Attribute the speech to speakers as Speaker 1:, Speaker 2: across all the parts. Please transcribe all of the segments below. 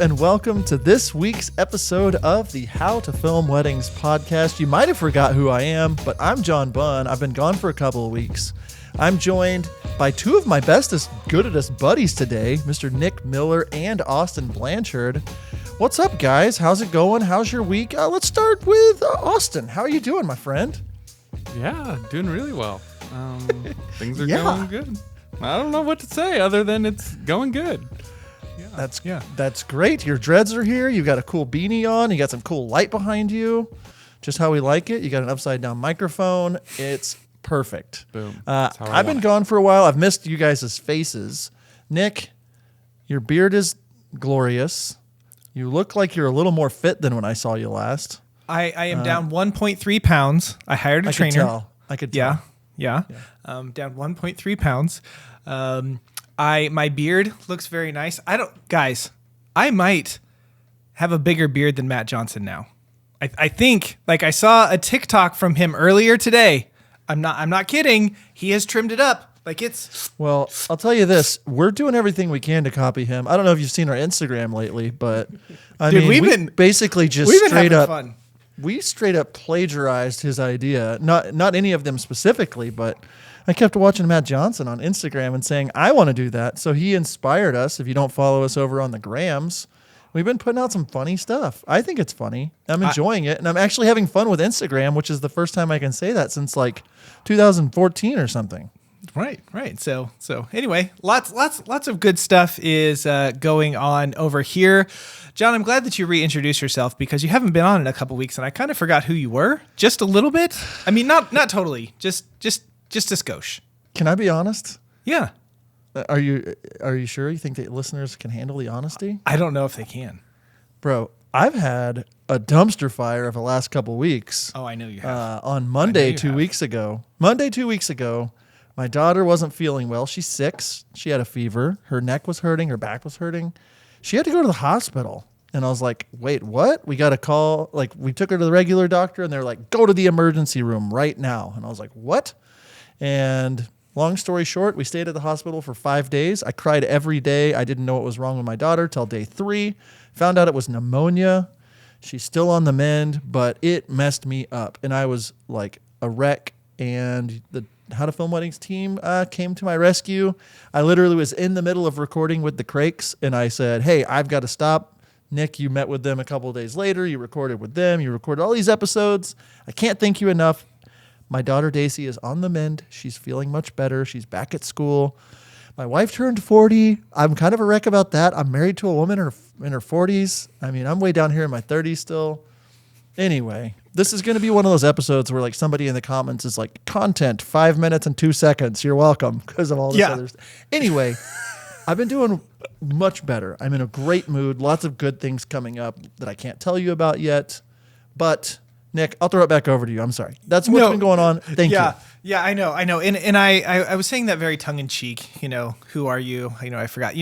Speaker 1: and welcome to this week's episode of the How to Film Weddings podcast. You might have forgot who I am, but I'm John Bunn. I've been gone for a couple of weeks. I'm joined by two of my bestest, goodest buddies today, Mr. Nick Miller and Austin Blanchard. What's up, guys? How's it going? How's your week? Let's start with Austin. How are you doing, my friend?
Speaker 2: Yeah, doing really well. Things are going good. I don't know what to say other than it's going good.
Speaker 1: That's great. Your dreads are here. You got a cool beanie on. You got some cool light behind you. Just how we like it. You got an upside down microphone. It's perfect.
Speaker 2: Boom.
Speaker 1: I've been gone for a while. I've missed you guys' faces. Nick, your beard is glorious. You look like you're a little more fit than when I saw you last.
Speaker 3: I am down 1.3 pounds. I hired a trainer.
Speaker 1: I could tell.
Speaker 3: Yeah. Down 1.3 pounds. My beard looks very nice. I might have a bigger beard than Matt Johnson now. I think, like, I saw a TikTok from him earlier today. I'm not kidding. He has trimmed it up.
Speaker 1: Well, I'll tell you this. We're doing everything we can to copy him. I don't know if you've seen our Instagram lately, but we basically just straight up plagiarized his idea. Not any of them specifically, but I kept watching Matt Johnson on Instagram and saying, I want to do that. So he inspired us. If you don't follow us over on the Grams, we've been putting out some funny stuff. I think it's funny. I'm enjoying it. And I'm actually having fun with Instagram, which is the first time I can say that since like 2014 or something.
Speaker 3: Right. So anyway, lots of good stuff is going on over here. John, I'm glad that you reintroduced yourself because you haven't been on in a couple weeks, and I kind of forgot who you were, just a little bit. I mean, not totally, just a skosh.
Speaker 1: Can I be honest?
Speaker 3: Yeah.
Speaker 1: Are you sure you think that listeners can handle the honesty?
Speaker 3: I don't know if they can.
Speaker 1: Bro, I've had a dumpster fire of the last couple weeks.
Speaker 3: Oh, I know you have.
Speaker 1: On Monday 2 weeks ago. My daughter wasn't feeling well. She's 6. She had a fever. Her neck was hurting. Her back was hurting. She had to go to the hospital. And I was like, wait, what? We got a call. Like, we took her to the regular doctor, and they're like, go to the emergency room right now. And I was like, what? And long story short, we stayed at the hospital for 5 days. I cried every day. I didn't know what was wrong with my daughter till day 3. Found out it was pneumonia. She's still on the mend, but it messed me up. And I was like a wreck. And the How to Film Weddings team came to my rescue. I literally was in the middle of recording with the Crakes, and I said, hey, I've got to stop. Nick, you met with them a couple of days later. You recorded with them. You recorded all these episodes. I can't thank you enough. My daughter, Daisy, is on the mend. She's feeling much better. She's back at school. My wife turned 40. I'm kind of a wreck about that. I'm married to a woman in her 40s. I mean, I'm way down here in my 30s still. Anyway, this is going to be one of those episodes where like somebody in the comments is like, content, 5 minutes and 2 seconds. You're welcome because of all this other stuff. Anyway, I've been doing much better. I'm in a great mood. Lots of good things coming up that I can't tell you about yet. But Nick, I'll throw it back over to you. I'm sorry. That's what's been going on. Thank you.
Speaker 3: Yeah, I know. And I was saying that very tongue in cheek, who are you? I forgot,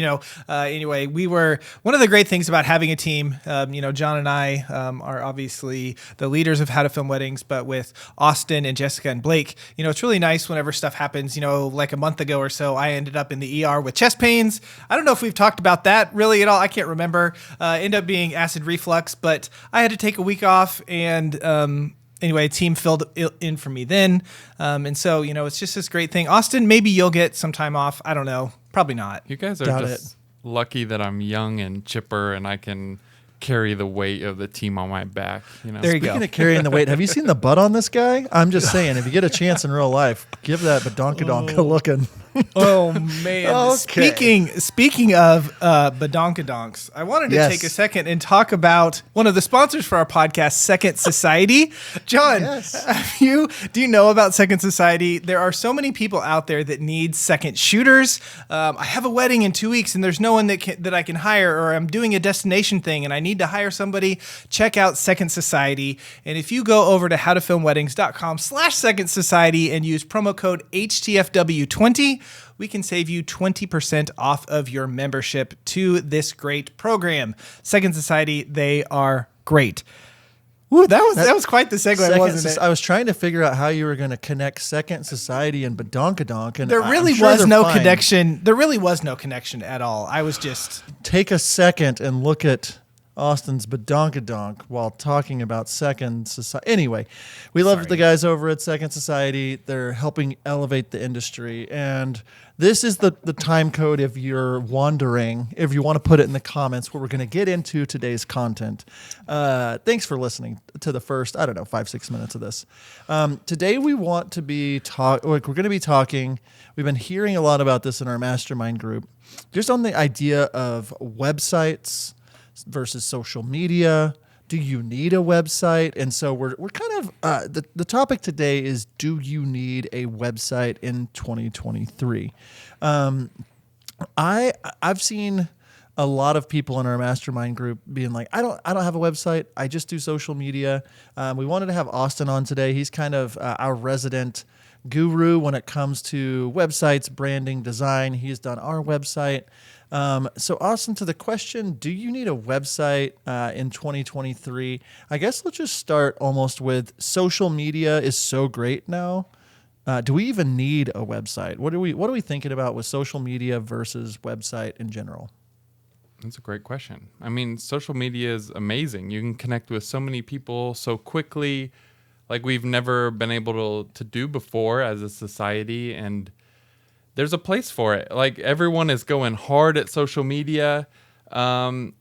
Speaker 3: anyway, one of the great things about having a team, John and I are obviously the leaders of How to Film Weddings, but with Austin and Jessica and Blake, it's really nice whenever stuff happens, like a month ago or so, I ended up in the ER with chest pains. I don't know if we've talked about that really at all. I can't remember. Ended up being acid reflux, but I had to take a week off and, anyway, team filled in for me then. And so, it's just this great thing. Austin, maybe you'll get some time off. I don't know. Probably not.
Speaker 2: You guys are lucky that I'm young and chipper and I can carry the weight of the team on my back.
Speaker 3: There you go.
Speaker 1: Speaking of carrying the weight, have you seen the butt on this guy? I'm just saying, if you get a chance in real life, give that badonkadonka looking.
Speaker 3: Oh man!
Speaker 1: Okay.
Speaker 3: Speaking of badonkadonks, I wanted to take a second and talk about one of the sponsors for our podcast, Second Society. John, do you know about Second Society? There are so many people out there that need second shooters. I have a wedding in 2 weeks, and there's no one that I can hire, or I'm doing a destination thing, and I need to hire somebody. Check out Second Society, and if you go over to howtofilmweddings.com/Second Society and use promo code HTFW20. We can save you 20% off of your membership to this great program. Second Society, they are great. Ooh, that was quite the segue, wasn't it?
Speaker 1: I was trying to figure out how you were going to connect Second Society and Badonkadonk, and
Speaker 3: There really was no connection. There really was no connection at all. I was just
Speaker 1: take a second and look at Austin's Badonkadonk while talking about Second Society. Anyway, we love the guys over at Second Society. They're helping elevate the industry, and this is the time code if you're wondering, if you want to put it in the comments, where we're going to get into today's content. Thanks for listening to the first, 5-6 minutes of this. Today we want to be we're going to be talking, we've been hearing a lot about this in our mastermind group, just on the idea of websites versus social media. Do you need a website? And so we're kind of the topic today is, do you need a website in 2023? I've seen a lot of people in our mastermind group being like, I don't have a website. I just do social media. We wanted to have Austin on today. He's kind of our resident guru when it comes to websites, branding, design. He's done our website. So Austin, to the question, do you need a website in 2023? I guess let's just start almost with social media is so great now. Do we even need a website? What are we thinking about with social media versus website in general?
Speaker 2: That's a great question. I mean, social media is amazing. You can connect with so many people so quickly, like we've never been able to do before as a society, and there's a place for it. Like, everyone is going hard at social media. But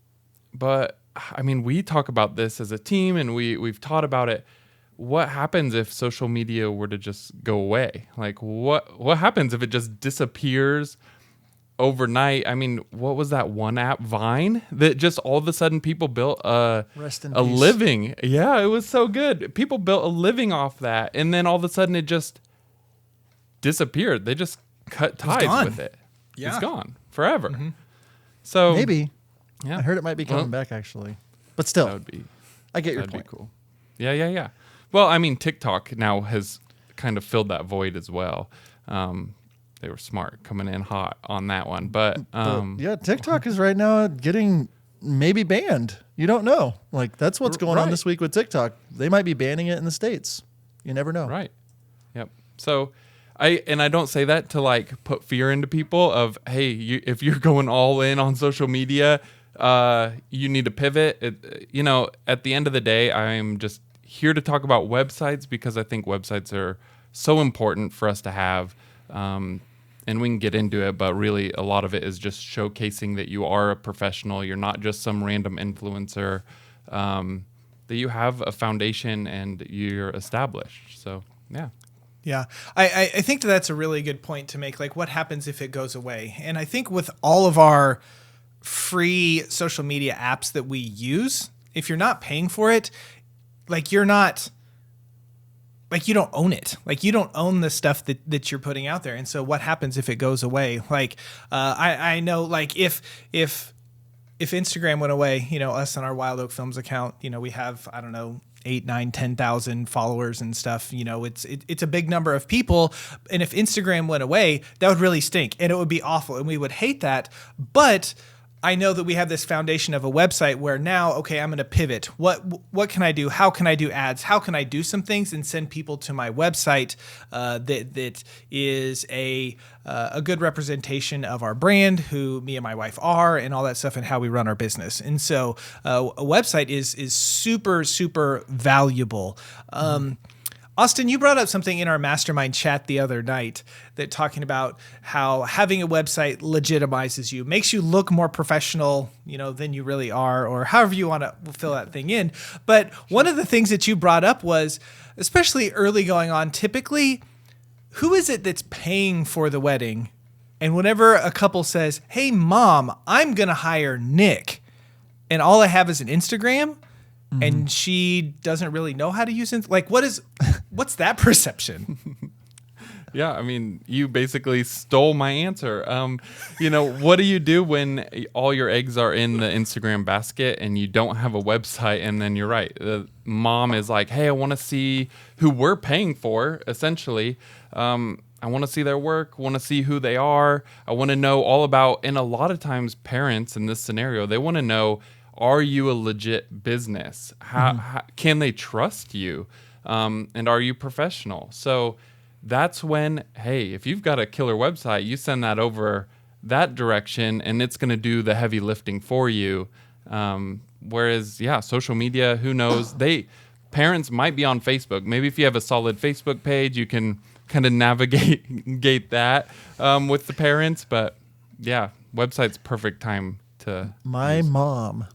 Speaker 2: I mean, we talk about this as a team, and we've taught about it. What happens if social media were to just go away? Like, what happens if it just disappears overnight? I mean, what was that one app, Vine, that just all of a sudden people built a living? Yeah, it was so good. People built a living off that, and then all of a sudden it just disappeared. They just cut ties with it. Yeah. It's gone forever. Mm-hmm. So
Speaker 1: maybe. Yeah. I heard it might be coming back actually. But still,
Speaker 2: that would be,
Speaker 1: I get your point.
Speaker 2: That'd be cool. Yeah. Well, I mean, TikTok now has kind of filled that void as well. They were smart coming in hot on that one. But
Speaker 1: TikTok is right now getting maybe banned. You don't know. Like, that's what's going on this week with TikTok. They might be banning it in the States. You never know.
Speaker 2: Right. Yep. So I don't say that to like put fear into people of, hey, if you're going all in on social media, you need to pivot. At the end of the day, I'm just here to talk about websites because I think websites are so important for us to have. And we can get into it, but really a lot of it is just showcasing that you are a professional. You're not just some random influencer, that you have a foundation and you're established. So, yeah.
Speaker 3: Yeah, I think that's a really good point to make. Like, what happens if it goes away? And I think with all of our free social media apps that we use, if you're not paying for it, like, you're not, like, you don't own it. Like, you don't own the stuff that you're putting out there. And so what happens if it goes away? Like, I know, like, if Instagram went away, us on our Wild Oak Films account, we have, 8, 9, 10,000 followers and stuff. It's a big number of people. And if Instagram went away, that would really stink and it would be awful and we would hate that. But I know that we have this foundation of a website where now, okay, I'm going to pivot. What can I do? How can I do ads? How can I do some things and send people to my website that is a good representation of our brand, who me and my wife are, and all that stuff, and how we run our business. And so a website is super, super valuable. Austin, you brought up something in our mastermind chat the other night that talking about how having a website legitimizes you, makes you look more professional, than you really are, or however you want to fill that thing in. But one of the things that you brought up was, especially early going on, typically, who is it that's paying for the wedding? And whenever a couple says, hey, Mom, I'm going to hire Nick, and all I have is an Instagram, and she doesn't really know how to use it. Like, what's that perception?
Speaker 2: Yeah, I mean, you basically stole my answer. What do you do when all your eggs are in the Instagram basket and you don't have a website? And then you're right. The mom is like, hey, I want to see who we're paying for, essentially. I want to see their work, want to see who they are. I want to know all about, and a lot of times parents in this scenario, they want to know, are you a legit business? How can they trust you? And are you professional? So that's when, hey, if you've got a killer website, you send that over that direction and it's going to do the heavy lifting for you. Whereas, social media, who knows? Parents might be on Facebook. Maybe if you have a solid Facebook page, you can kind of navigate that with the parents. But website's perfect time to
Speaker 1: My mom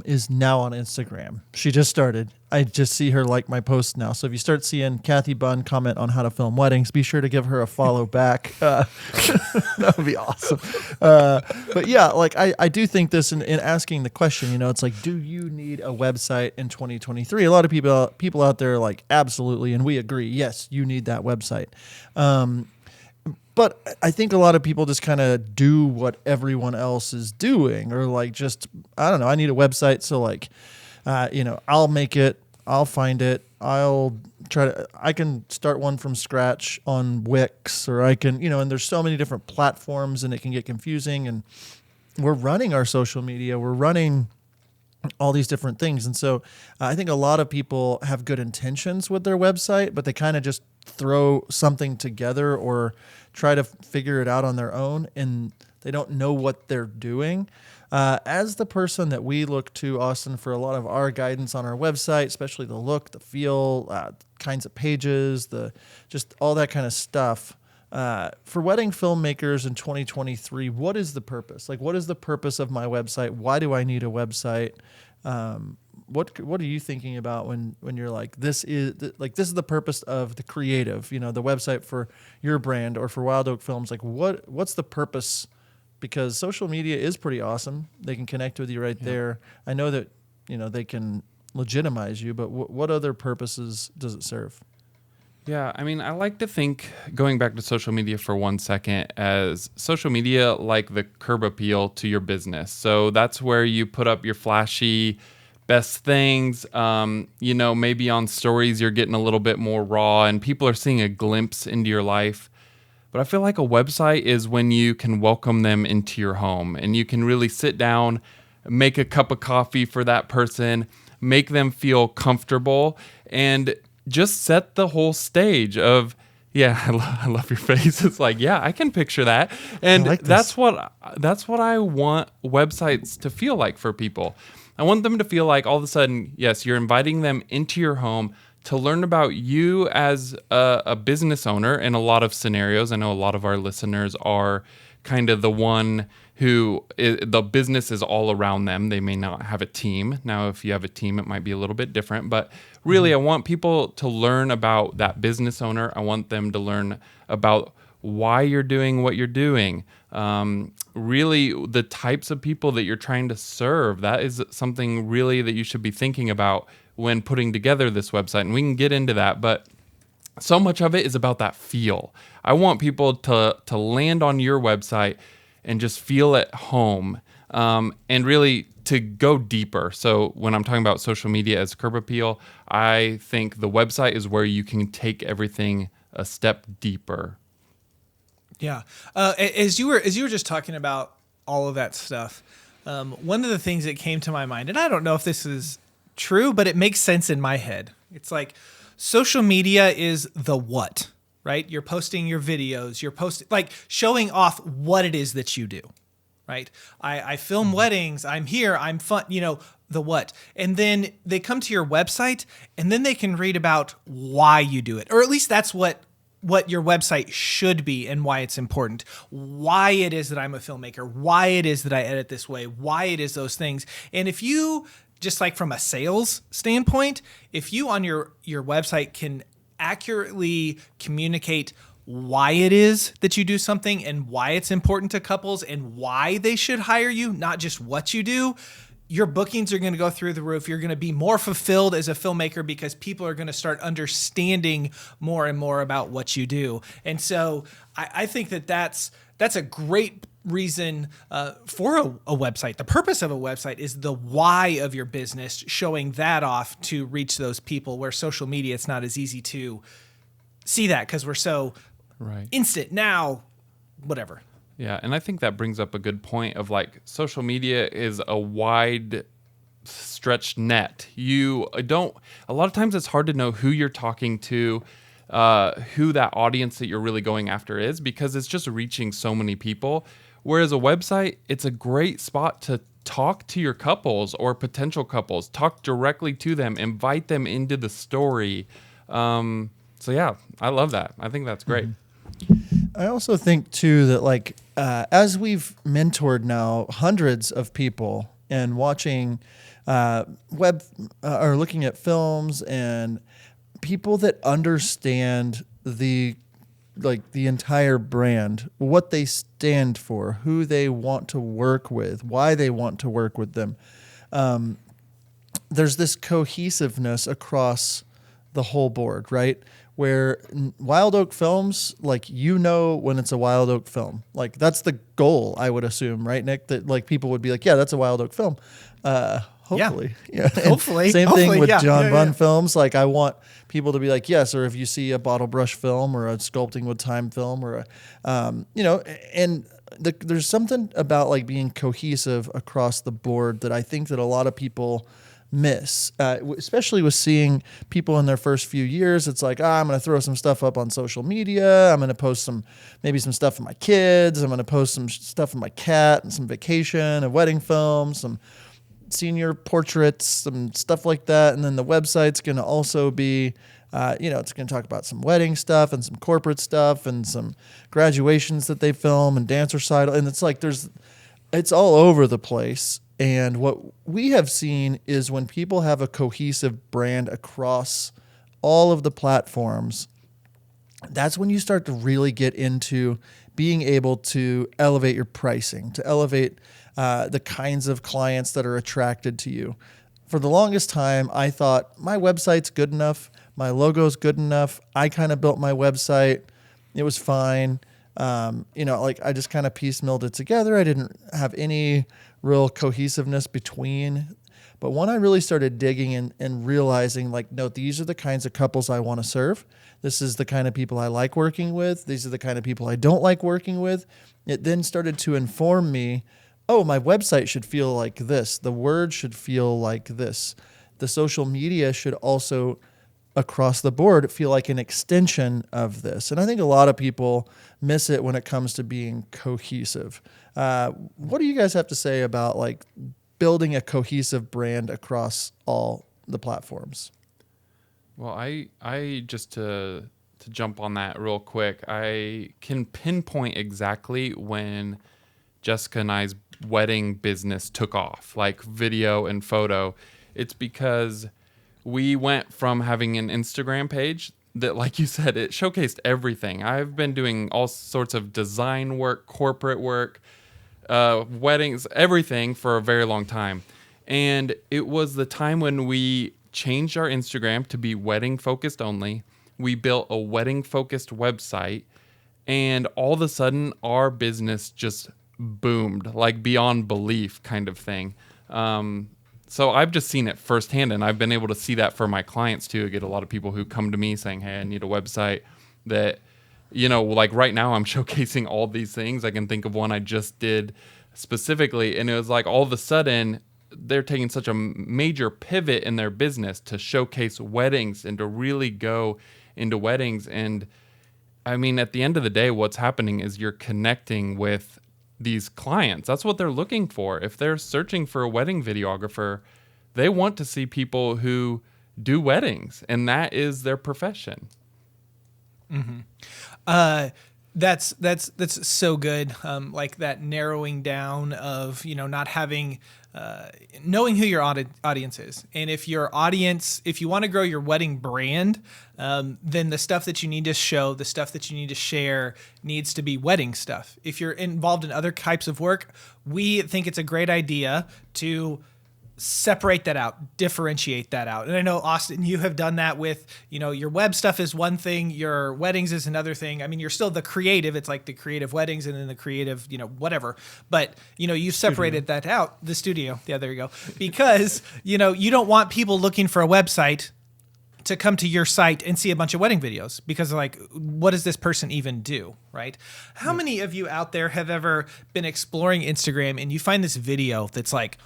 Speaker 1: is now on Instagram. She just started. I just see her like my posts now. So if you start seeing Kathy Bunn comment on how to film weddings, be sure to give her a follow back. That would be awesome. But yeah, like I do think this in asking the question, it's like, do you need a website in 2023? A lot of people out there are like, absolutely. And we agree. Yes, you need that website. But I think a lot of people just kind of do what everyone else is doing, or like just, I don't know, I need a website. So like, I'll make it, I'll find it, I can start one from scratch on Wix, or I can, and there's so many different platforms and it can get confusing. And we're running our social media, we're running all these different things. And so I think a lot of people have good intentions with their website, but they kind of just throw something together or try to figure it out on their own, and they don't know what they're doing. As the person that we look to, Austin, for a lot of our guidance on our website, especially the look, the feel, kinds of pages, just all that kind of stuff. For wedding filmmakers in 2023, what is the purpose? Like, what is the purpose of my website? Why do I need a website? What are you thinking about when you're like, this is the purpose of the creative, the website for your brand or for Wild Oak Films? Like, what's the purpose? Because social media is pretty awesome. They can connect with you right there. I know that, they can legitimize you, but what other purposes does it serve?
Speaker 2: Yeah, I mean, I like to think, going back to social media for 1 second, as social media like the curb appeal to your business. So that's where you put up your flashy best things. Maybe on stories you're getting a little bit more raw and people are seeing a glimpse into your life. But I feel like a website is when you can welcome them into your home and you can really sit down, make a cup of coffee for that person, make them feel comfortable, and just set the whole stage of, I love your face. It's like, I can picture that. And that's what I want websites to feel like for people. I want them to feel like all of a sudden, yes, you're inviting them into your home to learn about you as a business owner in a lot of scenarios. I know a lot of our listeners are kind of the one who the business is all around them. They may not have a team. Now, if you have a team, it might be a little bit different. But really, I want people to learn about that business owner. I want them to learn about why you're doing what you're doing. Really, the types of people that you're trying to serve. That is something really that you should be thinking about when putting together this website. And we can get into that, but so much of it is about that feel. I want people to land on your website and just feel at home, and really to go deeper. So when I'm talking about social media as curb appeal, I think the website is where you can take everything a step deeper.
Speaker 3: Yeah. As you were just talking about all of that stuff, one of the things that came to my mind, and I don't know if this is true, but it makes sense in my head. It's like social media is the what, right? You're posting your videos, you're posting, like, showing off what it is that you do, right? I film weddings, I'm here, I'm fun, the what. And then they come to your website and then they can read about why you do it. Or at least that's what your website should be and why it's important, why it is that I'm a filmmaker, why it is that I edit this way, why it is those things. And if you, just like from a sales standpoint, if you on your website can accurately communicate why it is that you do something and why it's important to couples and why they should hire you, not just what you do, your bookings are going to go through the roof. You're going to be more fulfilled as a filmmaker because people are going to start understanding more and more about what you do. And so I think that's a great reason for a website. The purpose of a website is the why of your business, showing that off to reach those people, where social media, it's not as easy to see that because we're so instant now, whatever.
Speaker 2: Yeah, and I think that brings up a good point of, like, social media is a wide stretched net. You don't, a lot of times it's hard to know who you're talking to, who that audience that you're really going after is, because it's just reaching so many people. Whereas a website, it's a great spot to talk to your couples or potential couples, talk directly to them, invite them into the story. So yeah, I love that. I think that's great.
Speaker 1: I also think too that like as we've mentored now hundreds of people and watching or looking at films and people that understand the entire brand, what they stand for, who they want to work with, why they want to work with them. There's this cohesiveness across the whole board, right? Where Wild Oak Films, like, when it's a Wild Oak film, like that's the goal, I would assume, right, Nick? That like people would be like, yeah, that's a Wild Oak film. Hopefully. Yeah.
Speaker 3: Hopefully.
Speaker 1: Same thing with
Speaker 3: Yeah.
Speaker 1: John Bunn films. Like I want people to be like, yes, or if you see a bottle brush film or a sculpting with time film or there's something about like being cohesive across the board that I think that a lot of people miss, especially with seeing people in their first few years. It's like, I'm going to throw some stuff up on social media. I'm going to post maybe some stuff for my kids. I'm going to post some stuff for my cat and some vacation and wedding films, some senior portraits, some stuff like that. And then the website's going to also be, it's going to talk about some wedding stuff and some corporate stuff and some graduations that they film and dance recital. And it's like, it's all over the place. And what we have seen is when people have a cohesive brand across all of the platforms, that's when you start to really get into being able to elevate your pricing, to elevate the kinds of clients that are attracted to you. For the longest time, I thought my website's good enough, my logo's good enough. I kind of built my website. It was fine. I just kind of piecemealed it together. I didn't have any real cohesiveness between. But when I really started digging and realizing, like, no, these are the kinds of couples I want to serve. This is the kind of people I like working with. These are the kind of people I don't like working with. It then started to inform me, oh, my website should feel like this. The word should feel like this. The social media should also, across the board, feel like an extension of this. And I think a lot of people miss it when it comes to being cohesive. What do you guys have to say about like building a cohesive brand across all the platforms?
Speaker 2: Well, I just to jump on that real quick, I can pinpoint exactly when Jessica and I's wedding business took off, like video and photo. It's because we went from having an Instagram page that, like you said, it showcased everything. I've been doing all sorts of design work, corporate work, weddings, everything for a very long time. And it was the time when we changed our Instagram to be wedding focused only. We built a wedding focused website, and all of a sudden our business just boomed, like beyond belief kind of thing. So I've just seen it firsthand, and I've been able to see that for my clients too. I get a lot of people who come to me saying, hey, I need a website that, like right now I'm showcasing all these things. I can think of one I just did specifically, and it was like all of a sudden they're taking such a major pivot in their business to showcase weddings and to really go into weddings. And I mean, at the end of the day, what's happening is you're connecting with these clients. That's what they're looking for. If they're searching for a wedding videographer, they want to see people who do weddings, and that is their profession.
Speaker 3: Mm-hmm. That's so good. Like that narrowing down of, not having, knowing who your audience is. And if you want to grow your wedding brand, then the stuff that you need to show, the stuff that you need to share needs to be wedding stuff. If you're involved in other types of work, we think it's a great idea to separate that out, differentiate that out. And I know, Austin, you have done that with, your web stuff is one thing, your weddings is another thing. I mean, you're still the creative. It's like the creative weddings and then the creative, whatever. But, you've separated that out, the studio. Yeah, there you go. Because, you don't want people looking for a website to come to your site and see a bunch of wedding videos, because like, what does this person even do, right? How many of you out there have ever been exploring Instagram and you find this video that's like,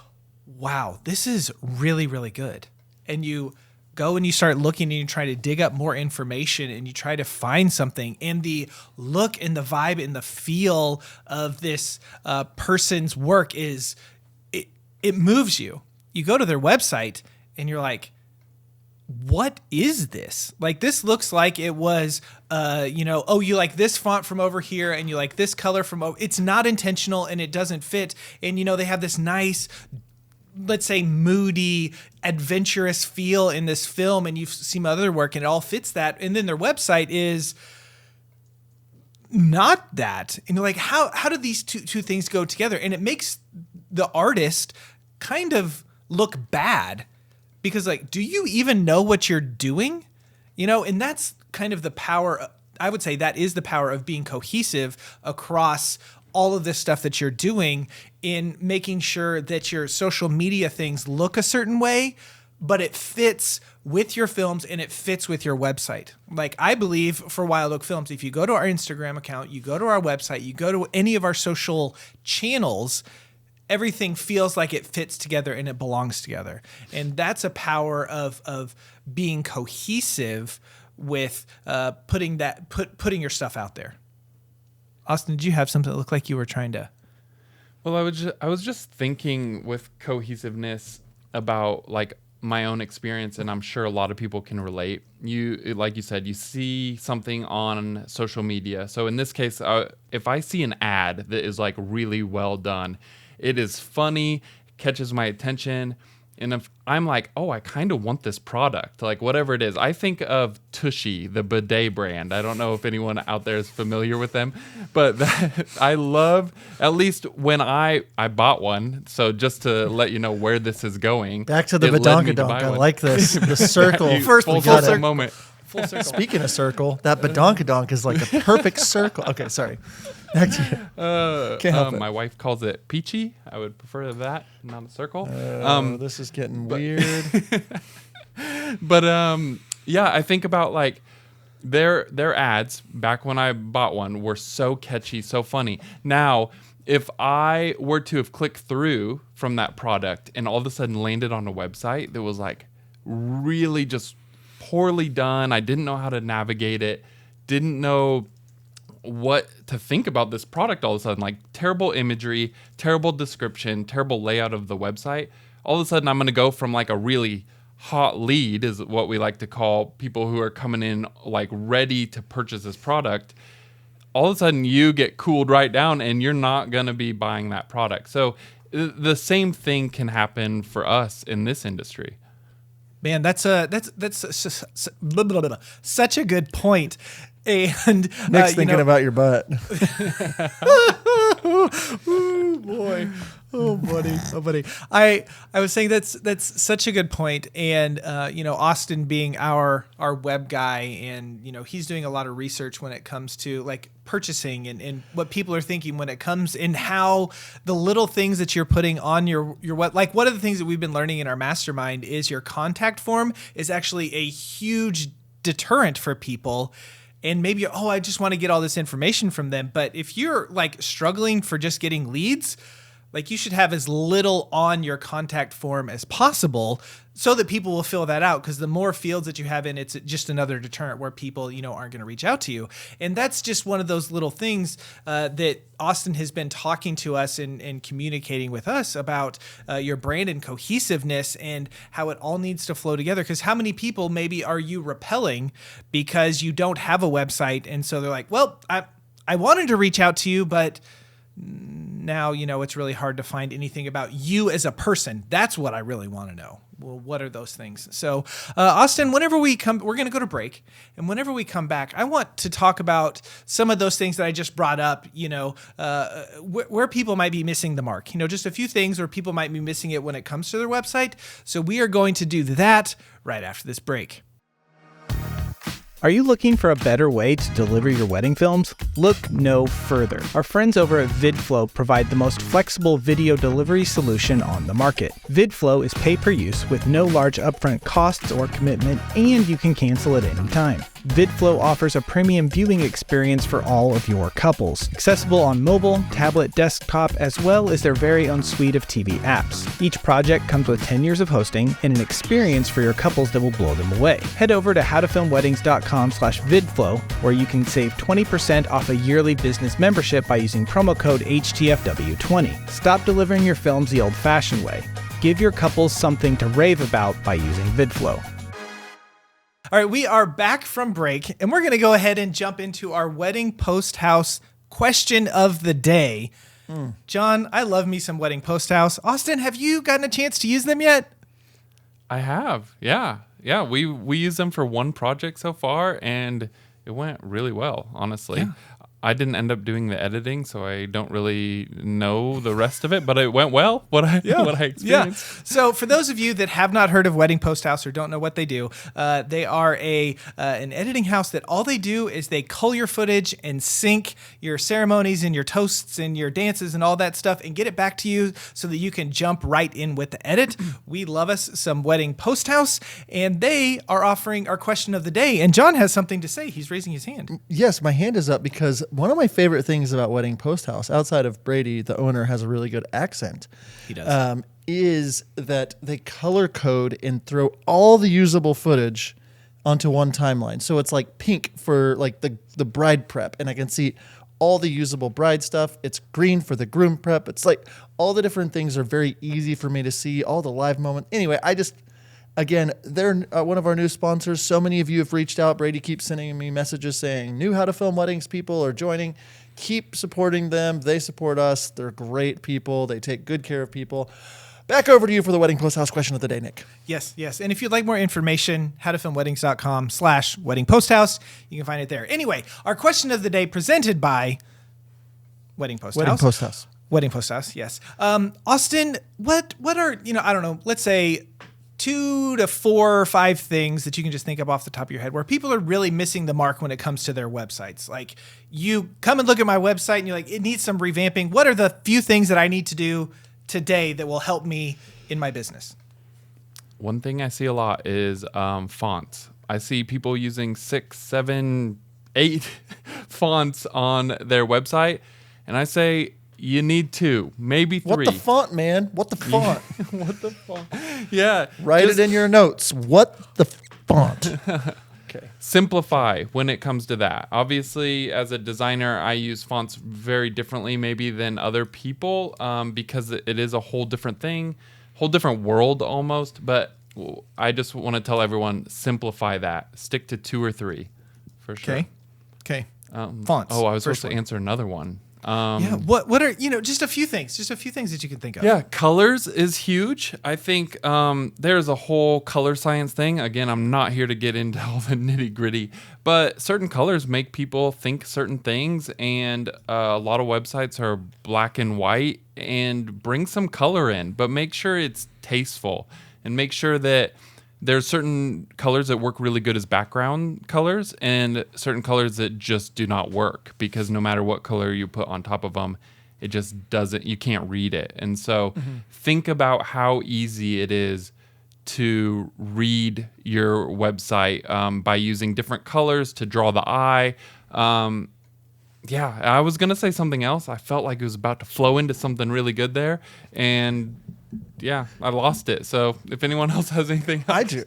Speaker 3: wow, this is really, really good. And you go and you start looking and you try to dig up more information and you try to find something. And the look and the vibe and the feel of this person's work it moves you. You go to their website and you're like, what is this? Like, this looks like it was, you like this font from over here and you like this color from over. It's not intentional and it doesn't fit. And, they have this nice, let's say, moody, adventurous feel in this film, and you've seen other work and it all fits that. And then their website is not that. And you're like, how do these two things go together? And it makes the artist kind of look bad because, like, do you even know what you're doing? And that's kind of the power. I would say that is the power of being cohesive across all of this stuff that you're doing, in making sure that your social media things look a certain way, but it fits with your films and it fits with your website. Like, I believe for Wild Oak Films, if you go to our Instagram account, you go to our website, you go to any of our social channels, everything feels like it fits together and it belongs together. And that's a power of being cohesive with putting your stuff out there. Austin, did you have something that looked like you were trying to?
Speaker 2: Well, I was just thinking with cohesiveness about, like, my own experience, and I'm sure a lot of people can relate. Like you said, you see something on social media. So in this case, if I see an ad that is, like, really well done, it is funny, catches my attention, and if I'm like, oh, I kind of want this product, like whatever it is. I think of Tushy, the bidet brand. I don't know if anyone out there is familiar with them, but I love, at least when I bought one. So just to let you know where this is going.
Speaker 1: Back to the badonkadonk. I like this. The circle.
Speaker 2: Full circle moment.
Speaker 3: Full circle.
Speaker 1: Speaking of circle, that badonkadonk is like a perfect circle. Okay, sorry. Back to you. Can't help it.
Speaker 2: My wife calls it peachy. I would prefer that, not a circle.
Speaker 1: This is getting weird.
Speaker 2: But yeah, I think about, like, their ads back when I bought one were so catchy, so funny. Now, if I were to have clicked through from that product and all of a sudden landed on a website that was, like, really just poorly done, I didn't know how to navigate it, didn't know what to think about this product all of a sudden, like terrible imagery, terrible description, terrible layout of the website, all of a sudden I'm going to go from, like, a really hot lead, is what we like to call people who are coming in, like, ready to purchase this product. All of a sudden you get cooled right down and you're not going to be buying that product. So the same thing can happen for us in this industry.
Speaker 3: Man, that's such a good point. And
Speaker 1: Nick's thinking about your butt.
Speaker 3: Oh boy. Oh buddy. I was saying that's such a good point. And Austin being our web guy, and he's doing a lot of research when it comes to, like, purchasing and what people are thinking when it comes in, how the little things that you're putting on your web. Like, one of the things that we've been learning in our mastermind is your contact form is actually a huge deterrent for people. And maybe, I just want to get all this information from them. But if you're, like, struggling for just getting leads, like, you should have as little on your contact form as possible so that people will fill that out. Because the more fields that you have in, it's just another deterrent where people, aren't going to reach out to you. And that's just one of those little things that Austin has been talking to us and communicating with us about your brand and cohesiveness and how it all needs to flow together. Because how many people maybe are you repelling because you don't have a website? And so they're like, well, I wanted to reach out to you, but now, it's really hard to find anything about you as a person. That's what I really want to know. Well, what are those things? So, Austin, whenever we come, we're going to go to break. And whenever we come back, I want to talk about some of those things that I just brought up, where people might be missing the mark. Just a few things where people might be missing it when it comes to their website. So we are going to do that right after this break. Are you looking for a better way to deliver your wedding films? Look no further. Our friends over at VidFlow provide the most flexible video delivery solution on the market. VidFlow is pay per use with no large upfront costs or commitment, and you can cancel at any time.
Speaker 4: VidFlow offers a premium viewing experience for all of your couples, accessible on mobile, tablet, desktop, as well as their very own suite of TV apps. Each project comes with 10 years of hosting and an experience for your couples that will blow them away. Head over to howtofilmweddings.com/vidflow, where you can save 20% off a yearly business membership by using promo code HTFW20. Stop delivering your films the old-fashioned way. Give your couples something to rave about by using VidFlow.
Speaker 3: All right, we are back from break, and we're going to go ahead and jump into our wedding post house question of the day. John, I love me some wedding post house. Austin, have you gotten a chance to use them yet?
Speaker 2: I have. Yeah. We used them for one project so far, and it went really well, honestly.
Speaker 3: Yeah.
Speaker 2: I didn't end up doing the editing, so I don't really know the rest of it, but it went well, what I experienced.
Speaker 3: Yeah. So for those of you that have not heard of Wedding Post House or don't know what they do, they are an editing house that all they do is they cull your footage and sync your ceremonies and your toasts and your dances and all that stuff and get it back to you so that you can jump right in with the edit. We love us some Wedding Post House, and they are offering our question of the day. And John has something to say. He's raising his hand.
Speaker 1: Yes, my hand is up because one of my favorite things about Wedding Post House, outside of Brady, the owner has a really good accent.
Speaker 3: He does.
Speaker 1: Is that they color code and throw all the usable footage onto one timeline. So it's like pink for like the bride prep, and I can see all the usable bride stuff. It's green for the groom prep. It's like all the different things are very easy for me to see, all the live moments. Anyway, again, they're one of our new sponsors. So many of you have reached out. Brady keeps sending me messages saying, new How to Film Weddings people are joining. Keep supporting them. They support us. They're great people. They take good care of people. Back over to you for the Wedding Post House question of the day, Nick.
Speaker 3: Yes. And if you'd like more information, howtofilmweddings.com/wedding post house. You can find it there. Anyway, our question of the day presented by Wedding Post House. Wedding Post House, yes. Austin, what are, I don't know, let's say 2 to 4 or 5 things that you can just think of off the top of your head where people are really missing the mark when it comes to their websites. Like, you come and look at my website and you're like, it needs some revamping. What are the few things that I need to do today that will help me in my business?
Speaker 2: One thing I see a lot is fonts. I see people using 6, 7, 8 fonts on their website, and I say, you need 2, maybe 3.
Speaker 1: What the font, man? What the font?
Speaker 2: What the font? Yeah.
Speaker 1: Write it in your notes. What the font? Okay.
Speaker 2: Simplify when it comes to that. Obviously, as a designer, I use fonts very differently maybe than other people because it is a whole different thing, whole different world almost. But I just want to tell everyone, simplify that. Stick to 2 or 3 for sure.
Speaker 3: Okay. Fonts.
Speaker 2: Oh, I was supposed to answer another one.
Speaker 3: What are, just a few things that you can think of.
Speaker 2: Yeah, colors is huge. I think there's a whole color science thing. Again, I'm not here to get into all the nitty gritty, but certain colors make people think certain things, and a lot of websites are black and white, and bring some color in, but make sure it's tasteful, and make sure that there's certain colors that work really good as background colors and certain colors that just do not work, because no matter what color you put on top of them, it just doesn't, you can't read it. And so think about how easy it is to read your website by using different colors to draw the eye. Yeah, I was going to say something else. I felt like it was about to flow into something really good there. And yeah, I lost it. So if anyone else has anything else.
Speaker 1: I do.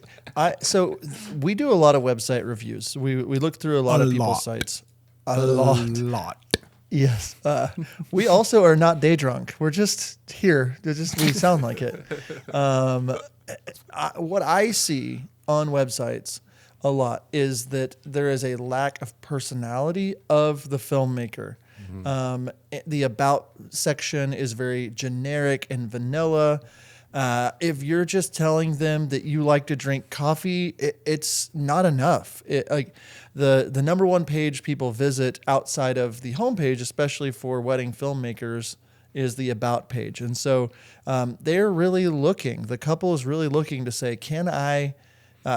Speaker 1: So we do a lot of website reviews. We look through a lot of people's sites. A lot. Yes. We also are not day drunk. We're just here. We sound like it. What I see on websites a lot is that there is a lack of personality of the filmmaker. The about section is very generic and vanilla. If you're just telling them that you like to drink coffee, it's not enough. The number one page people visit outside of the homepage, especially for wedding filmmakers, is the about page. And so they're really looking. The couple is really looking to say, can I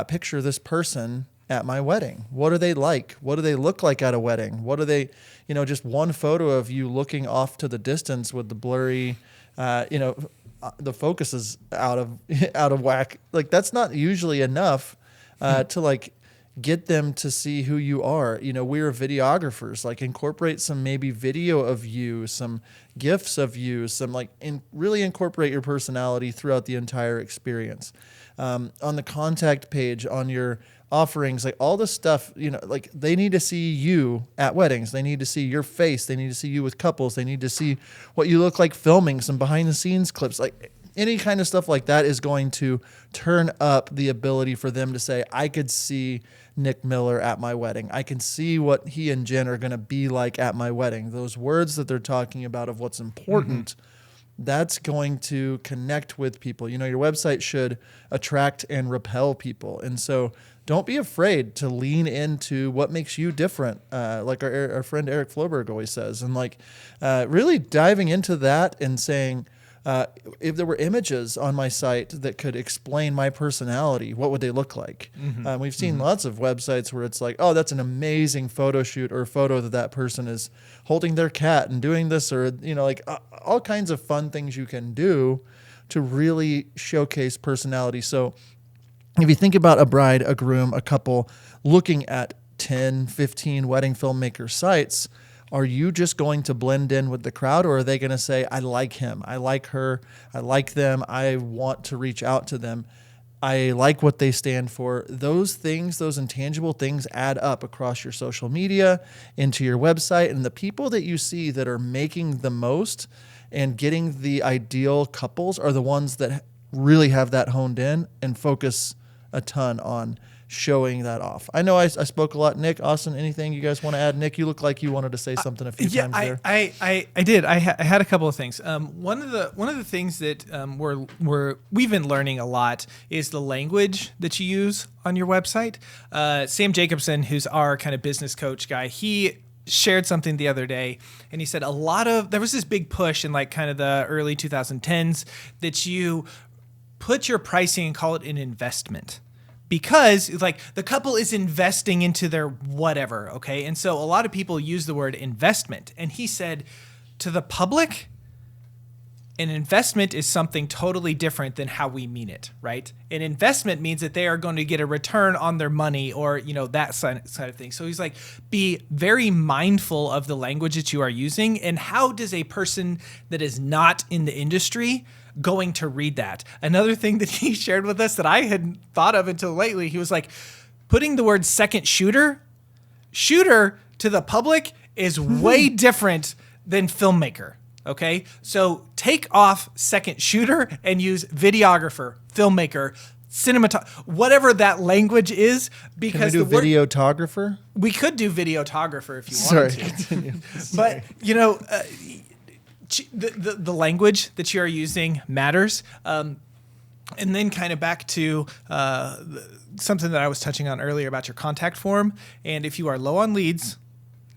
Speaker 1: picture this person at my wedding? What are they like? What do they look like at a wedding? What are they, just one photo of you looking off to the distance with the blurry, the focus is out of whack. Like, that's not usually enough to get them to see who you are. We're videographers, like incorporate some maybe video of you, some GIFs of you, some really incorporate your personality throughout the entire experience. On the contact page, on your offerings, like all this stuff, they need to see you at weddings. They need to see your face. They need to see you with couples. They need to see what you look like filming, some behind the scenes clips, like any kind of stuff like that is going to turn up the ability for them to say, I could see Nick Miller at my wedding. I can see what he and Jen are going to be like at my wedding. Those words that they're talking about of what's important, that's going to connect with people. Your website should attract and repel people. And so don't be afraid to lean into what makes you different, like our friend Eric Floberg always says. And really diving into that and saying, if there were images on my site that could explain my personality, what would they look like? We've seen lots of websites where it's like, oh, that's an amazing photo shoot or photo that person is holding their cat and doing this, or, all kinds of fun things you can do to really showcase personality. So if you think about a bride, a groom, a couple looking at 10, 15 wedding filmmaker sites, are you just going to blend in with the crowd, or are they going to say, I like him, I like her, I like them, I want to reach out to them, I like what they stand for? Those things, those intangible things add up across your social media, into your website, and the people that you see that are making the most and getting the ideal couples are the ones that really have that honed in and focus a ton on showing that off. I know I spoke a lot. Nick, Austin, anything you guys want to add? Nick, you look like you wanted to say something a few times there.
Speaker 3: I did. I had a couple of things. One of the things that we've been learning a lot is the language that you use on your website. Sam Jacobson, who's our kind of business coach guy, he shared something the other day, and he said there was this big push in kind of the early 2010s that you put your pricing and call it an investment. Because the couple is investing into their whatever, okay? And so a lot of people use the word investment. And he said, to the public, an investment is something totally different than how we mean it, right? An investment means that they are going to get a return on their money, or, that side of things. So he's like, be very mindful of the language that you are using, and how does a person that is not in the industry going to read that? Another thing that he shared with us that I hadn't thought of until lately, he was like, putting the word second shooter to the public is way different than filmmaker. Okay, so take off second shooter and use videographer, filmmaker, whatever that language is. Because
Speaker 1: can we do videographer?
Speaker 3: We could do videographer if you wanted to. But the language that you are using matters. And then kind of back to something that I was touching on earlier about your contact form. And if you are low on leads,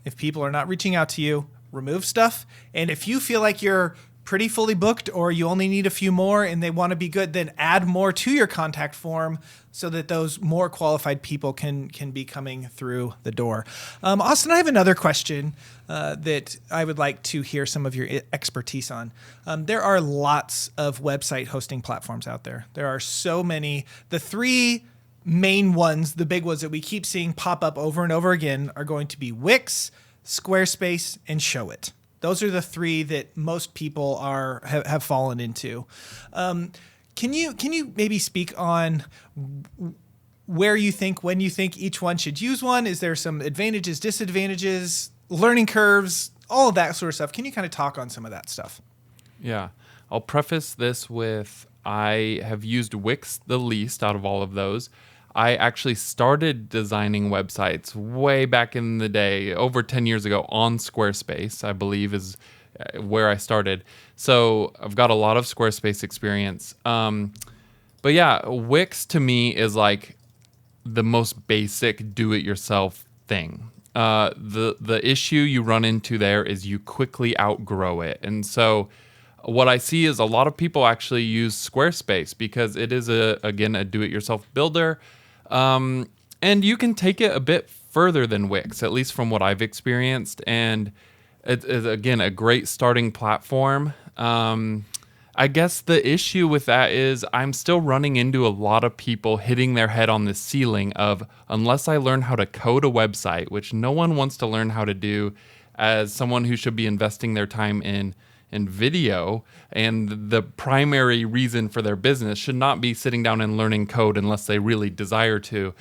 Speaker 3: if people are not reaching out to you, remove stuff. And if you feel like you're pretty fully booked, or you only need a few more and they want to be good, then add more to your contact form so that those more qualified people can be coming through the door. Austin, I have another question that I would like to hear some of your expertise on. There are lots of website hosting platforms out there. There are so many. The three main ones, the big ones that we keep seeing pop up over and over again, are going to be Wix, Squarespace, and Showit. Those are the three that most people have fallen into. Can you maybe speak on when you think each one should use one? Is there some advantages, disadvantages, learning curves, all of that sort of stuff? Can you kind of talk on some of that stuff?
Speaker 2: Yeah, I'll preface this with I have used Wix the least out of all of those. I actually started designing websites way back in the day, over 10 years ago, on Squarespace, I believe is where I started. So I've got a lot of Squarespace experience. But yeah, Wix to me is like the most basic do-it-yourself thing. The issue you run into there is you quickly outgrow it. And so what I see is a lot of people actually use Squarespace because it is, a do-it-yourself builder. And you can take it a bit further than Wix, at least from what I've experienced. And it's, again, a great starting platform. I I guess the issue with that is I'm still running into a lot of people hitting their head on the ceiling of, unless I learn how to code a website, which no one wants to learn how to do as someone who should be investing their time in video, and the primary reason for their business should not be sitting down and learning code unless they really desire to.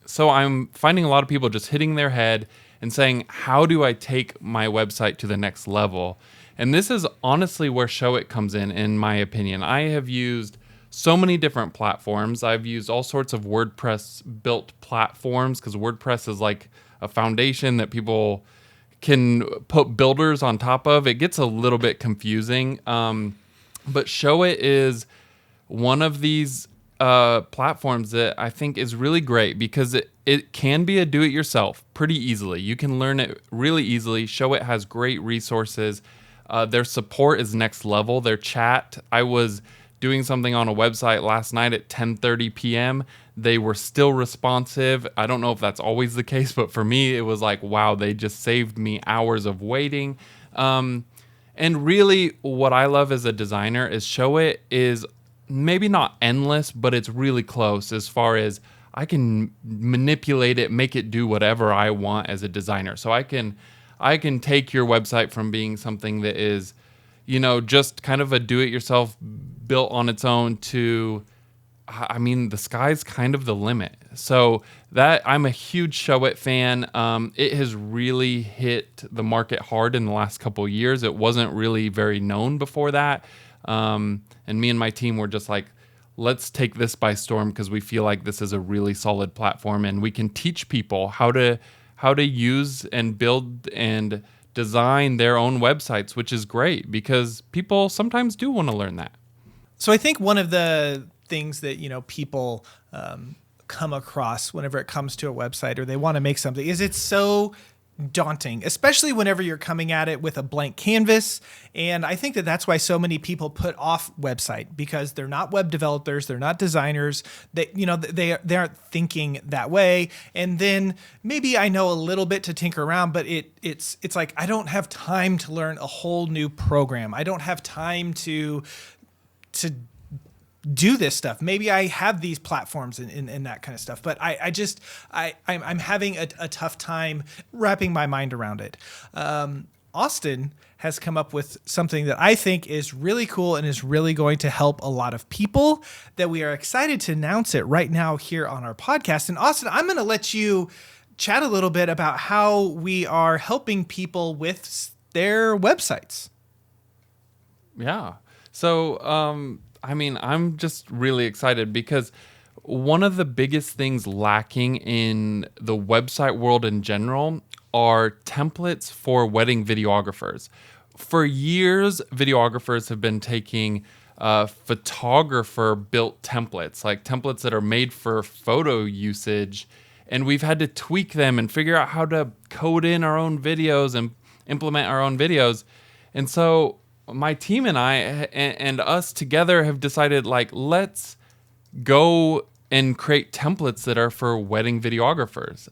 Speaker 2: So I'm finding a lot of people just hitting their head and saying, how do I take my website to the next level? And this is honestly where Show It comes in my opinion. I have used so many different platforms. I've used all sorts of WordPress built platforms because WordPress is like a foundation that people can put builders on top of. It gets a little bit confusing. But Show It is one of these platforms that I think is really great because it can be a do-it-yourself pretty easily. You can learn it really easily. Show It has great resources. Their support is next level. Their chat, I was doing something on a website last night at 10:30 p.m. They were still responsive. I don't know if that's always the case, but for me, it was like, wow, they just saved me hours of waiting. And really, what I love as a designer is Show It is maybe not endless, but it's really close as far as I can manipulate it, make it do whatever I want as a designer. So I can take your website from being something that is, just kind of a do-it-yourself built on its own to, I mean, the sky's kind of the limit. So that I'm a huge Show It fan. It has really hit the market hard in the last couple of years. It wasn't really very known before that. And me and my team were just like, let's take this by storm because we feel like this is a really solid platform and we can teach people how to use and build and design their own websites, which is great because people sometimes do want to learn that.
Speaker 3: So I think one of the things that, people come across whenever it comes to a website or they want to make something is it's so daunting, especially whenever you're coming at it with a blank canvas. And I think that that's why so many people put off website because they're not web developers, they're not designers, they aren't thinking that way. And then maybe I know a little bit to tinker around, but it's like I don't have time to learn a whole new program. I don't have time to do this stuff. Maybe I have these platforms and that kind of stuff, but I'm having a tough time wrapping my mind around it. Austin has come up with something that I think is really cool and is really going to help a lot of people that we are excited to announce it right now here on our podcast. And Austin, I'm going to let you chat a little bit about how we are helping people with their websites.
Speaker 2: Yeah. So, I'm just really excited because one of the biggest things lacking in the website world in general are templates for wedding videographers. For years, videographers have been taking photographer-built templates, like templates that are made for photo usage, and we've had to tweak them and figure out how to code in our own videos and implement our own videos. And so my team and I and us together have decided, let's go and create templates that are for wedding videographers.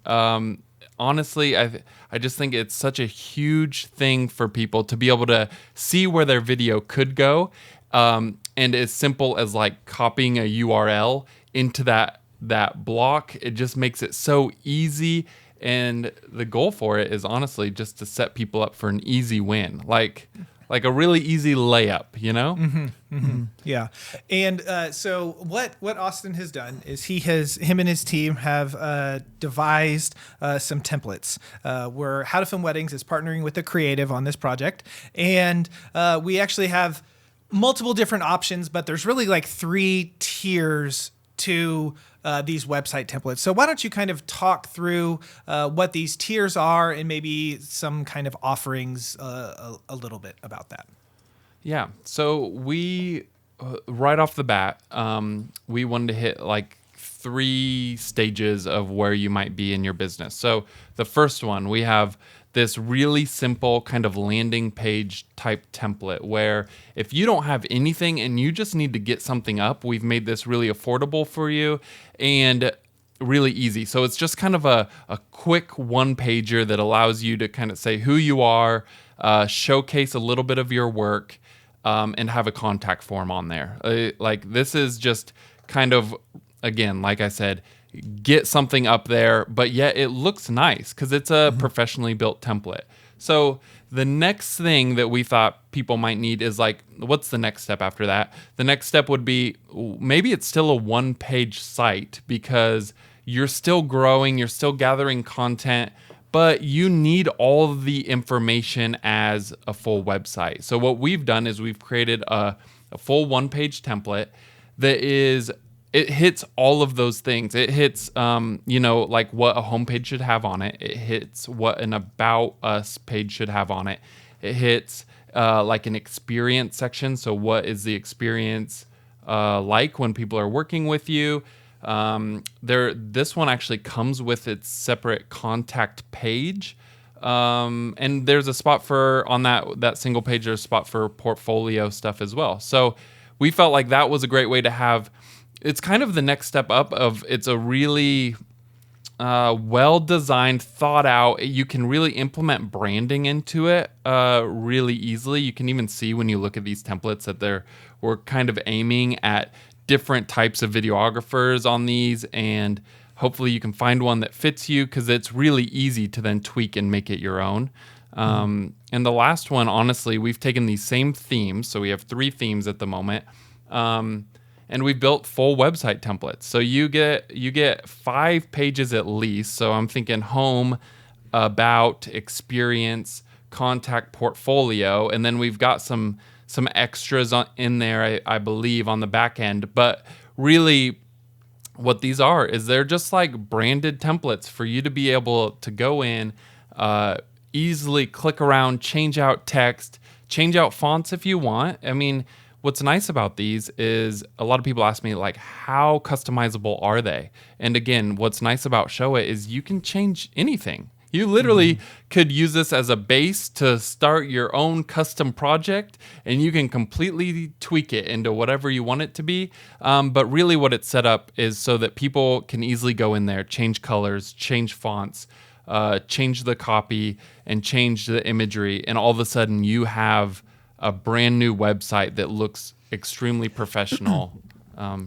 Speaker 2: Honestly, I just think it's such a huge thing for people to be able to see where their video could go. And as simple as copying a URL into that block, it just makes it so easy. And the goal for it is honestly just to set people up for an easy win. Like a really easy layup,
Speaker 3: Mm-hmm, mm-hmm. Yeah. And so what Austin has done is him and his team have devised some templates where How to Film Weddings is partnering with the creative on this project. And we actually have multiple different options, but there's really 3 tiers to these website templates. So why don't you kind of talk through what these tiers are and maybe some kind of offerings a little bit about that.
Speaker 2: Yeah. So we, right off the bat, we wanted to hit 3 stages of where you might be in your business. So the first one, we have this really simple kind of landing page type template where if you don't have anything and you just need to get something up, we've made this really affordable for you and really easy. So it's just kind of a quick one-pager that allows you to kind of say who you are, showcase a little bit of your work, and have a contact form on there. Like this is just kind of, again, like I said, get something up there, but yet it looks nice because it's a professionally built template. So the next thing that we thought people might need is like, what's the next step after that? The next step would be maybe it's still a one-page site because you're still growing, you're still gathering content, but you need all of the information as a full website. So what we've done is we've created a full one-page template that it hits all of those things. It hits, like what a homepage should have on it. It hits what an About Us page should have on it. It hits like an experience section. So what is the experience like when people are working with you? This one actually comes with its separate contact page. And there's a spot on that single page, there's a spot for portfolio stuff as well. So we felt like that was a great way to have. It's kind of the next step up of it's a really well-designed, thought out. You can really implement branding into it really easily. You can even see when you look at these templates that we're kind of aiming at different types of videographers on these, and hopefully you can find one that fits you because it's really easy to then tweak and make it your own. And the last one, honestly, we've taken these same themes. So we have 3 themes at the moment. And we built full website templates. So you get 5 pages at least. So I'm thinking home, about, experience, contact, portfolio, and then we've got some extras in there, I believe, on the back end. But really, what these are is they're just like branded templates for you to be able to go in, easily click around, change out text, change out fonts if you want. I mean, what's nice about these is a lot of people ask me, like, how customizable are they? And again, what's nice about Showa is you can change anything. You literally could use this as a base to start your own custom project, and you can completely tweak it into whatever you want it to be. But really what it's set up is so that people can easily go in there, change colors, change fonts, change the copy, and change the imagery. And all of a sudden you have a brand new website that looks extremely professional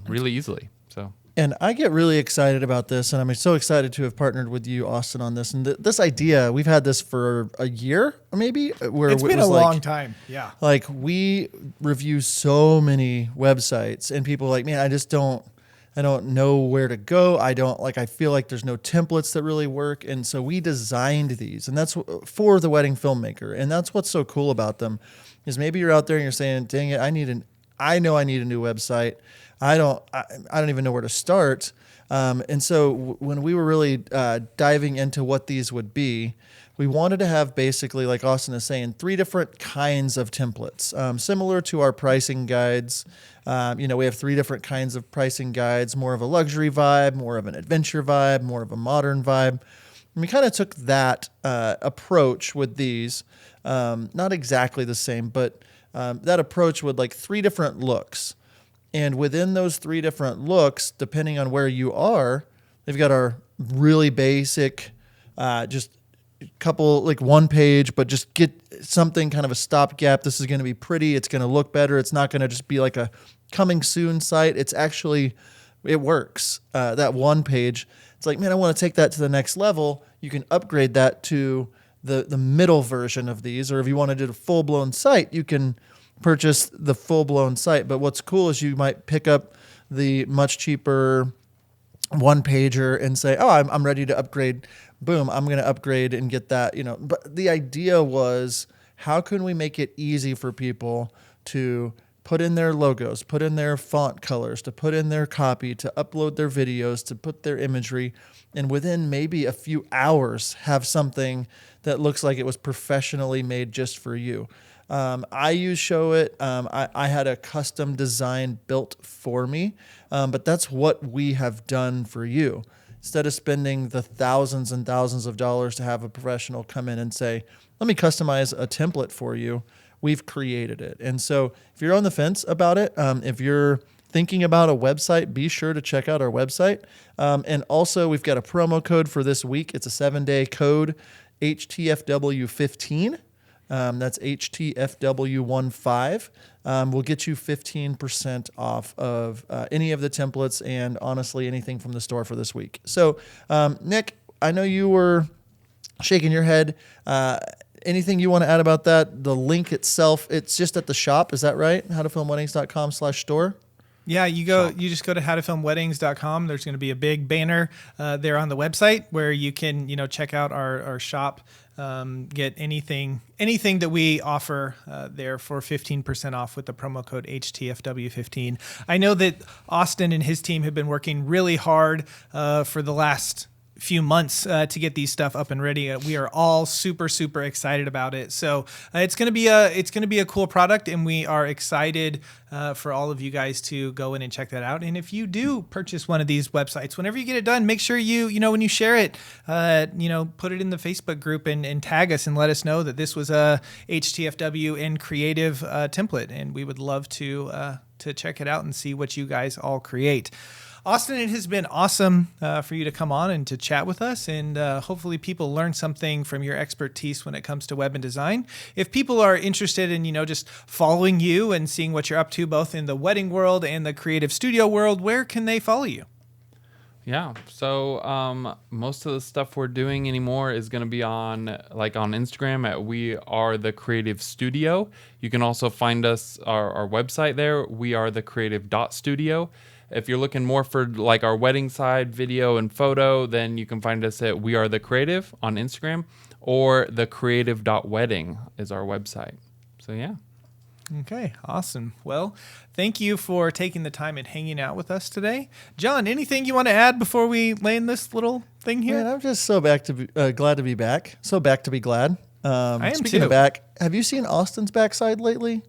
Speaker 2: really easily. So,
Speaker 1: and I get really excited about this, and I'm so excited to have partnered with you, Austin, on this. And this idea, we've had this for a year, maybe. Where
Speaker 3: it's been a long time. Yeah.
Speaker 1: Like, we review so many websites, and people are like, man, I don't know where to go. I feel like there's no templates that really work. And so we designed these, and that's for the wedding filmmaker. And that's what's so cool about them. Is maybe you're out there and you're saying, dang it, I know I need a new website. I don't even know where to start. And so when we were really diving into what these would be, we wanted to have basically, like Austin is saying, 3 different kinds of templates, similar to our pricing guides. We have 3 different kinds of pricing guides, more of a luxury vibe, more of an adventure vibe, more of a modern vibe. And we kind of took that approach with these. Not exactly the same, but that approach with like 3 different looks. And within those 3 different looks, depending on where you are, they've got our really basic, just a couple, like 1 page, but just get something kind of a stopgap. This is going to be pretty. It's going to look better. It's not going to just be like a coming soon site. It's actually, it works. That 1 page, it's like, man, I want to take that to the next level. You can upgrade that to the middle version of these, or if you want to do a full-blown site, you can purchase the full-blown site. But what's cool is you might pick up the much cheaper 1-pager and say, oh, I'm ready to upgrade. Boom, I'm going to upgrade and get that. But the idea was, how can we make it easy for people to put in their logos, put in their font colors, to put in their copy, to upload their videos, to put their imagery, and within maybe a few hours have something that looks like it was professionally made just for you. I use Showit. I had a custom design built for me, but that's what we have done for you. Instead of spending the thousands and thousands of dollars to have a professional come in and say, let me customize a template for you, we've created it. And so if you're on the fence about it, if you're thinking about a website, be sure to check out our website. And also, we've got a promo code for this week. It's a 7-day code, HTFW15. That's HTFW15. We'll get you 15% off of any of the templates and honestly anything from the store for this week. So, Nick, I know you were shaking your head. Anything you want to add about that? The link itself, it's just at the shop. Is that right? howtofilmweddings.com/store.
Speaker 3: Yeah, you just go to howtofilmweddings.com. There's going to be a big banner there on the website where you can, check out our shop, get anything that we offer there for 15% off with the promo code HTFW15. I know that Austin and his team have been working really hard for the last few months to get these stuff up and ready. We are all super excited about it. So it's going to be a cool product, and we are excited for all of you guys to go in and check that out. And if you do purchase one of these websites, whenever you get it done, make sure you when you share it, put it in the Facebook group and tag us and let us know that this was a HTFW and creative template, and we would love to check it out and see what you guys all create. Austin, it has been awesome for you to come on and to chat with us, and hopefully people learn something from your expertise when it comes to web and design. If people are interested in, just following you and seeing what you're up to both in the wedding world and the creative studio world, where can they follow you?
Speaker 2: Yeah, so most of the stuff we're doing anymore is going to be on Instagram at We Are The Creative Studio. You can also find us, our website there, wearethecreative.studio. If you're looking more for our wedding side video and photo, then you can find us at We Are The Creative on Instagram, or thecreative.wedding is our website. So yeah.
Speaker 3: Okay, awesome. Well, thank you for taking the time and hanging out with us today. John, anything you want to add before we land this little thing here?
Speaker 1: Man, I'm just so glad to be back. So back to be glad.
Speaker 3: I am
Speaker 1: speaking
Speaker 3: too.
Speaker 1: of back, have you seen Austin's backside lately?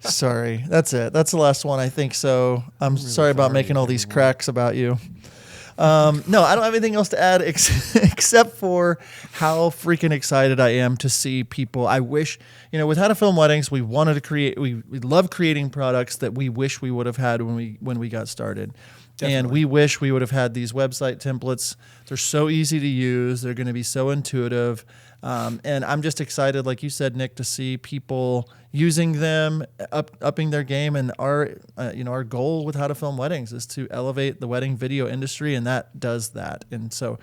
Speaker 1: Sorry, that's it. That's the last one, I think. So I'm really sorry about making all these cracks about you. No, I don't have anything else to add except for how freaking excited I am to see people. I wish, with How to Film Weddings, we wanted to create. We love creating products that we wish we would have had when we got started. Definitely. And we wish we would have had these website templates. They're so easy to use. They're going to be so intuitive. And I'm just excited, like you said, Nick, to see people using them, upping their game. And our goal with How to Film Weddings is to elevate the wedding video industry, and that does that. And so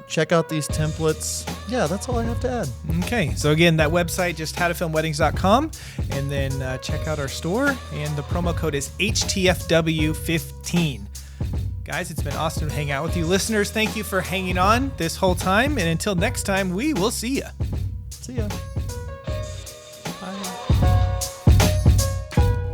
Speaker 1: check out these templates. Yeah, that's all I have to add.
Speaker 3: Okay, so again, that website, just howtofilmweddings.com, and then check out our store, and the promo code is HTFW15. Guys, it's been awesome to hang out with you. Listeners, thank you for hanging on this whole time. And until next time, we will see you.
Speaker 1: See ya.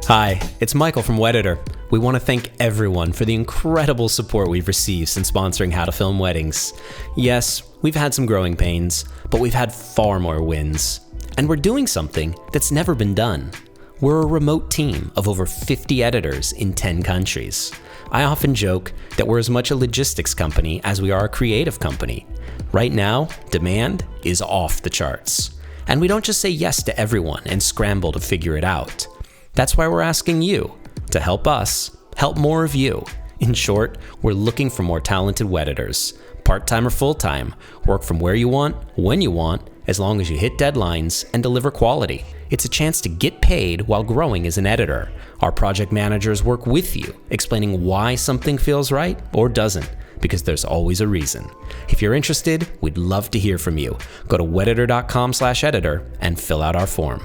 Speaker 5: Hi, it's Michael from Wedditor. We want to thank everyone for the incredible support we've received since sponsoring How to Film Weddings. Yes, we've had some growing pains, but we've had far more wins. And we're doing something that's never been done. We're a remote team of over 50 editors in 10 countries. I often joke that we're as much a logistics company as we are a creative company. Right now, demand is off the charts. And we don't just say yes to everyone and scramble to figure it out. That's why we're asking you to help us help more of you. In short, we're looking for more talented Wedditors. Part-time or full-time, work from where you want, when you want, as long as you hit deadlines and deliver quality. It's a chance to get paid while growing as an editor. Our project managers work with you, explaining why something feels right or doesn't, because there's always a reason. If you're interested, we'd love to hear from you. Go to wedditor.com/editor and fill out our form.